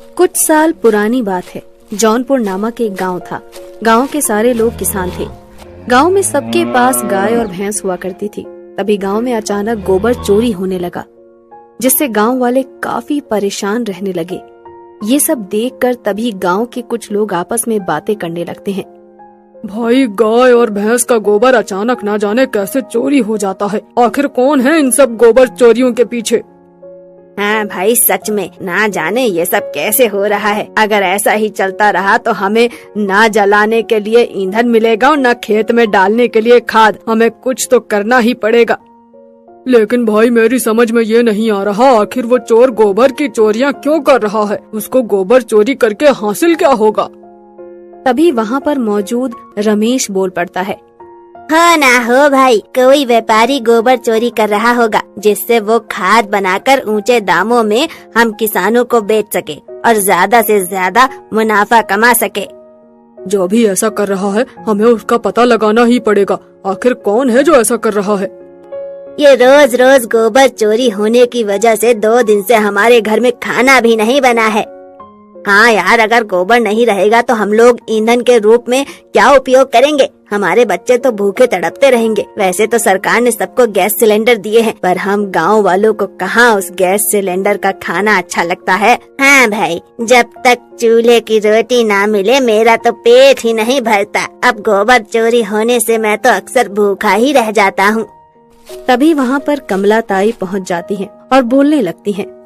कुछ साल पुरानी बात है। जौनपुर नामक एक गांव था। गांव के सारे लोग किसान थे। गांव में सबके पास गाय और भैंस हुआ करती थी। तभी गांव में अचानक गोबर चोरी होने लगा, जिससे गांव वाले काफी परेशान रहने लगे। ये सब देखकर तभी गांव के कुछ लोग आपस में बातें करने लगते हैं। भाई, गाय और भैंस का गोबर अचानक ना जाने कैसे चोरी हो जाता है। आखिर कौन है इन सब गोबर चोरियों के पीछे? हाँ भाई, सच में ना जाने ये सब कैसे हो रहा है। अगर ऐसा ही चलता रहा तो हमें ना जलाने के लिए ईंधन मिलेगा और न खेत में डालने के लिए खाद। हमें कुछ तो करना ही पड़ेगा। लेकिन भाई, मेरी समझ में ये नहीं आ रहा, आखिर वो चोर गोबर की चोरियां क्यों कर रहा है? उसको गोबर चोरी करके हासिल क्या होगा? तभी वहाँ पर मौजूद रमेश बोल पड़ता है। हाँ ना हो भाई, कोई व्यापारी गोबर चोरी कर रहा होगा, जिससे वो खाद बनाकर ऊंचे दामों में हम किसानों को बेच सके और ज्यादा से ज्यादा मुनाफा कमा सके। जो भी ऐसा कर रहा है, हमें उसका पता लगाना ही पड़ेगा। आखिर कौन है जो ऐसा कर रहा है? ये रोज रोज गोबर चोरी होने की वजह से 2 दिन से हमारे घर में खाना भी नहीं बना है। हाँ यार, अगर गोबर नहीं रहेगा तो हम लोग ईंधन के रूप में क्या उपयोग करेंगे? हमारे बच्चे तो भूखे तड़पते रहेंगे। वैसे तो सरकार ने सबको गैस सिलेंडर दिए हैं, पर हम गांव वालों को कहाँ उस गैस सिलेंडर का खाना अच्छा लगता है। हाँ भाई, जब तक चूल्हे की रोटी ना मिले मेरा तो पेट ही नहीं भरता। अब गोबर चोरी होने से मैं तो अक्सर भूखा ही रह जाता हूँ। तभी वहाँ पर कमला ताई पहुँच जाती है और बोलने लगती है।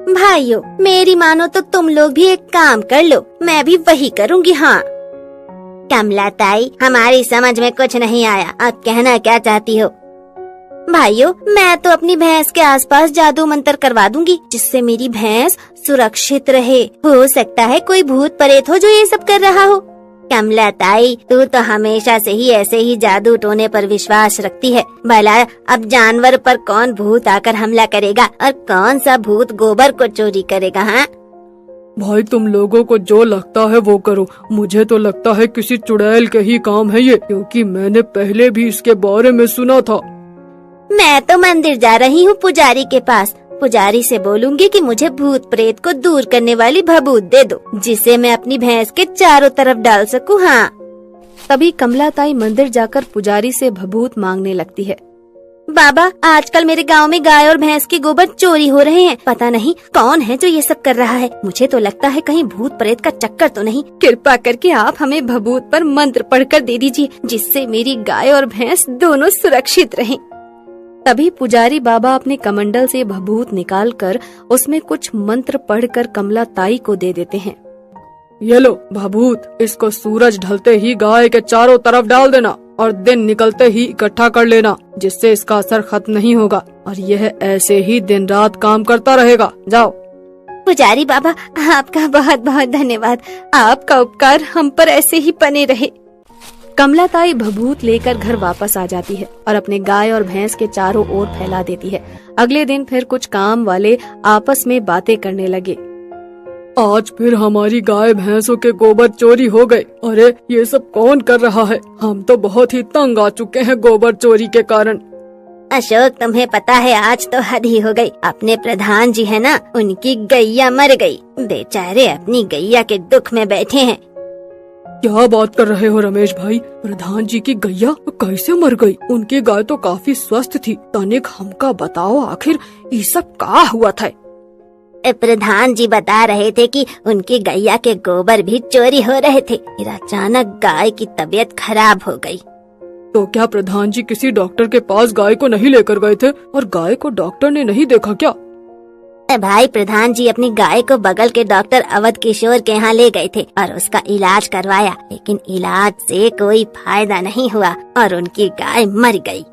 भाइयों, मेरी मानो तो तुम लोग भी एक काम कर लो, मैं भी वही करूँगी। हाँ कमला ताई, हमारी समझ में कुछ नहीं आया, अब कहना क्या चाहती हो? भाइयों, मैं तो अपनी भैंस के आसपास जादू मंत्र करवा दूंगी, जिससे मेरी भैंस सुरक्षित रहे। हो सकता है कोई भूत प्रेत हो जो ये सब कर रहा हो। कमला ताई, तू तो हमेशा से ही ऐसे ही जादू टोने पर विश्वास रखती है। भला अब जानवर पर कौन भूत आकर हमला करेगा और कौन सा भूत गोबर को चोरी करेगा? हाँ भाई, तुम लोगों को जो लगता है वो करो। मुझे तो लगता है किसी चुड़ैल के ही काम है ये, क्योंकि मैंने पहले भी इसके बारे में सुना था। मैं तो मंदिर जा रही हूँ पुजारी के पास। पुजारी से बोलूंगी कि मुझे भूत प्रेत को दूर करने वाली भभूत दे दो, जिसे मैं अपनी भैंस के चारों तरफ डाल सकूं। हाँ तभी कमला ताई मंदिर जाकर पुजारी से भभूत मांगने लगती है। बाबा, आजकल मेरे गांव में गाय और भैंस के गोबर चोरी हो रहे हैं। पता नहीं कौन है जो ये सब कर रहा है। मुझे तो लगता है कहीं भूत प्रेत का चक्कर तो नहीं। कृपा करके आप हमें भभूत पर मंत्र पढ़कर दे दीजिए, जिससे मेरी गाय और भैंस दोनों सुरक्षित रहें। तभी पुजारी बाबा अपने कमंडल से भभूत निकालकर उसमें कुछ मंत्र पढ़कर कमला ताई को दे देते हैं। ये लो भभूत, इसको सूरज ढलते ही गाय के चारों तरफ डाल देना और दिन निकलते ही इकट्ठा कर लेना, जिससे इसका असर खत्म नहीं होगा और यह ऐसे ही दिन रात काम करता रहेगा। जाओ। पुजारी बाबा, आपका बहुत बहुत धन्यवाद। आपका उपकार हम पर ऐसे ही बने रहे। कमला ताई भभूत लेकर घर वापस आ जाती है और अपने गाय और भैंस के चारों ओर फैला देती है। अगले दिन फिर कुछ काम वाले आपस में बातें करने लगे। आज फिर हमारी गाय भैंसों के गोबर चोरी हो गए। अरे, ये सब कौन कर रहा है? हम तो बहुत ही तंग आ चुके हैं गोबर चोरी के कारण। अशोक, तुम्हें पता है आज तो हद ही हो गई। अपने प्रधान जी है ना, उनकी गैया मर गई। बेचारे अपनी गैया के दुख में बैठे हैं। क्या बात कर रहे हो रमेश भाई? प्रधान जी की गैया कैसे मर गई? उनकी गाय तो काफी स्वस्थ थी। तनिक हमका बताओ, आखिर ये सब क्या हुआ था? प्रधान जी बता रहे थे कि उनकी गैया के गोबर भी चोरी हो रहे थे। फिर अचानक गाय की तबीयत खराब हो गई। तो क्या प्रधान जी किसी डॉक्टर के पास गाय को नहीं लेकर गए थे और गाय को डॉक्टर ने नहीं देखा क्या? भाई, प्रधान जी अपनी गाय को बगल के डॉक्टर अवध किशोर के यहाँ ले गए थे और उसका इलाज करवाया, लेकिन इलाज से कोई फायदा नहीं हुआ और उनकी गाय मर गई।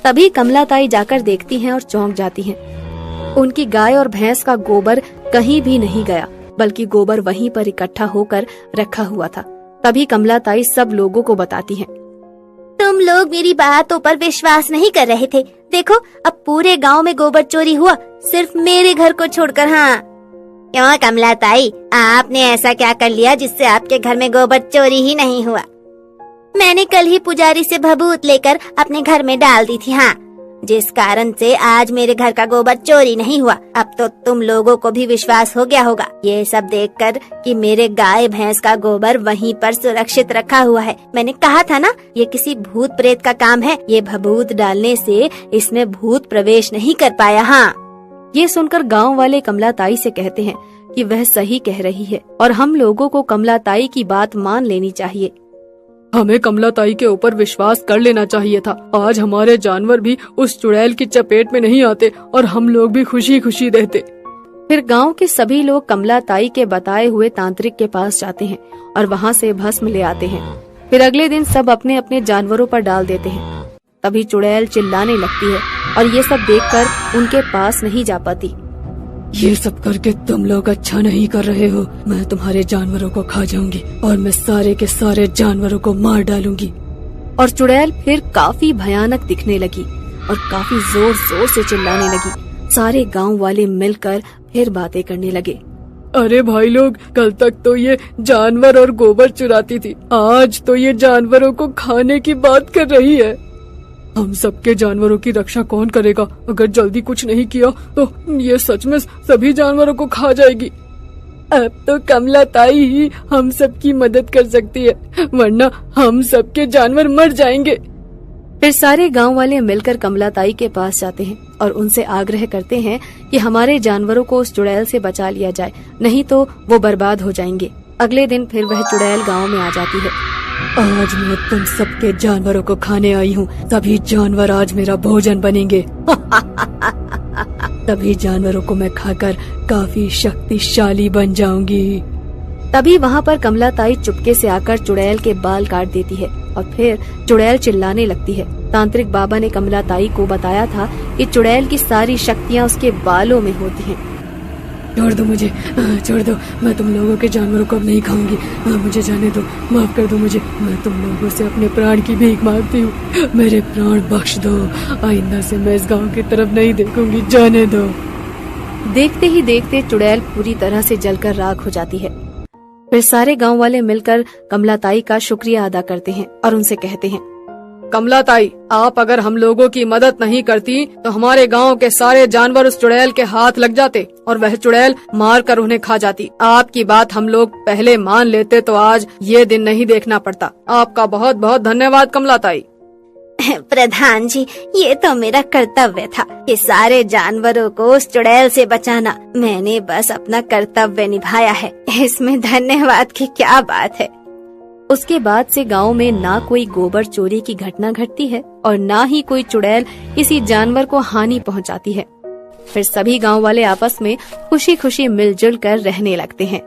तभी कमला ताई जाकर देखती हैं और चौंक जाती हैं। उनकी गाय और भैंस का गोबर कहीं भी नहीं गया, बल्कि गोबर वहीं पर इकट्ठा होकर रखा हुआ था। तभी कमला ताई सब लोगों को बताती हैं। तुम लोग मेरी बातों पर विश्वास नहीं कर रहे थे। देखो, अब पूरे गांव में गोबर चोरी हुआ, सिर्फ मेरे घर को छोड़कर। हाँ क्यों कमला ताई, आपने ऐसा क्या कर लिया जिससे आपके घर में गोबर चोरी ही नहीं हुआ? मैंने कल ही पुजारी से भभूत लेकर अपने घर में डाल दी थी। हाँ, जिस कारण से आज मेरे घर का गोबर चोरी नहीं हुआ। अब तो तुम लोगों को भी विश्वास हो गया होगा ये सब देखकर कि मेरे गाय भैंस का गोबर वहीं पर सुरक्षित रखा हुआ है। मैंने कहा था ना, ये किसी भूत प्रेत का काम है। ये भभूत डालने से इसमें भूत प्रवेश नहीं कर पाया। हाँ। ये सुनकर गांव वाले कमलाताई से कहते हैं कि वह सही कह रही है और हम लोगों को कमलाताई की बात मान लेनी चाहिए। हमें कमलाताई के ऊपर विश्वास कर लेना चाहिए था। आज हमारे जानवर भी उस चुड़ैल की चपेट में नहीं आते और हम लोग भी खुशी खुशी रहते। फिर गांव के सभी लोग कमलाताई के बताए हुए तांत्रिक के पास जाते हैं और वहां से भस्म ले आते हैं। फिर अगले दिन सब अपने अपने जानवरों पर डाल देते हैं। तभी चुड़ैल चिल्लाने लगती है और ये सब देखकर उनके पास नहीं जा पाती। ये सब करके तुम लोग अच्छा नहीं कर रहे हो। मैं तुम्हारे जानवरों को खा जाऊंगी और मैं सारे के सारे जानवरों को मार डालूंगी। और चुड़ैल फिर काफी भयानक दिखने लगी और काफी जोर जोर से चिल्लाने लगी। सारे गांव वाले मिलकर फिर बातें करने लगे। अरे भाई लोग, कल तक तो ये जानवर और गोबर चुराती थी, आज तो ये जानवरों को खाने की बात कर रही है। हम सबके जानवरों की रक्षा कौन करेगा? अगर जल्दी कुछ नहीं किया तो ये सच में सभी जानवरों को खा जाएगी। अब तो कमलाताई ही हम सबकी मदद कर सकती है, वरना हम सबके जानवर मर जाएंगे। फिर सारे गांव वाले मिलकर कमलाताई के पास जाते हैं और उनसे आग्रह करते हैं कि हमारे जानवरों को उस चुड़ैल से बचा लिया जाए, नहीं तो वो बर्बाद हो जाएंगे। अगले दिन फिर वह चुड़ैल गांव में आ जाती है। आज मैं तुम सबके जानवरों को खाने आई हूँ। सभी जानवर आज मेरा भोजन बनेंगे। सभी जानवरों को मैं खाकर काफी शक्तिशाली बन जाऊंगी। तभी वहाँ पर कमलाताई चुपके से आकर चुड़ैल के बाल काट देती है और फिर चुड़ैल चिल्लाने लगती है। तांत्रिक बाबा ने कमलाताई को बताया था कि चुड़ैल की सारी शक्तियाँ उसके बालों में होती हैं। छोड़ दो मुझे, छोड़ दो। मैं तुम लोगों के जानवरों को अब नहीं खाऊंगी। मुझे जाने दो, माफ कर दो मुझे। मैं तुम लोगों से अपने प्राण की भीख मांगती हूँ। मेरे प्राण बख्श दो। आइंदा से मैं इस गांव की तरफ नहीं देखूंगी, जाने दो। देखते ही देखते चुड़ैल पूरी तरह से जलकर राख हो जाती है। फिर सारे गांव वाले मिलकर कमलाताई का शुक्रिया अदा करते हैं और उनसे कहते हैं, कमलाताई, आप अगर हम लोगों की मदद नहीं करती तो हमारे गांव के सारे जानवर उस चुड़ैल के हाथ लग जाते और वह चुड़ैल मार कर उन्हें खा जाती। आपकी बात हम लोग पहले मान लेते तो आज ये दिन नहीं देखना पड़ता। आपका बहुत बहुत धन्यवाद कमलाताई। प्रधान जी, ये तो मेरा कर्तव्य था कि सारे जानवरों को उस चुड़ैल से बचाना। मैंने बस अपना कर्तव्य निभाया है, इसमें धन्यवाद की क्या बात है। उसके बाद से गांव में ना कोई गोबर चोरी की घटना घटती है और ना ही कोई चुड़ैल किसी जानवर को हानि पहुंचाती है। फिर सभी गांव वाले आपस में खुशी खुशी मिलजुल कर रहने लगते हैं।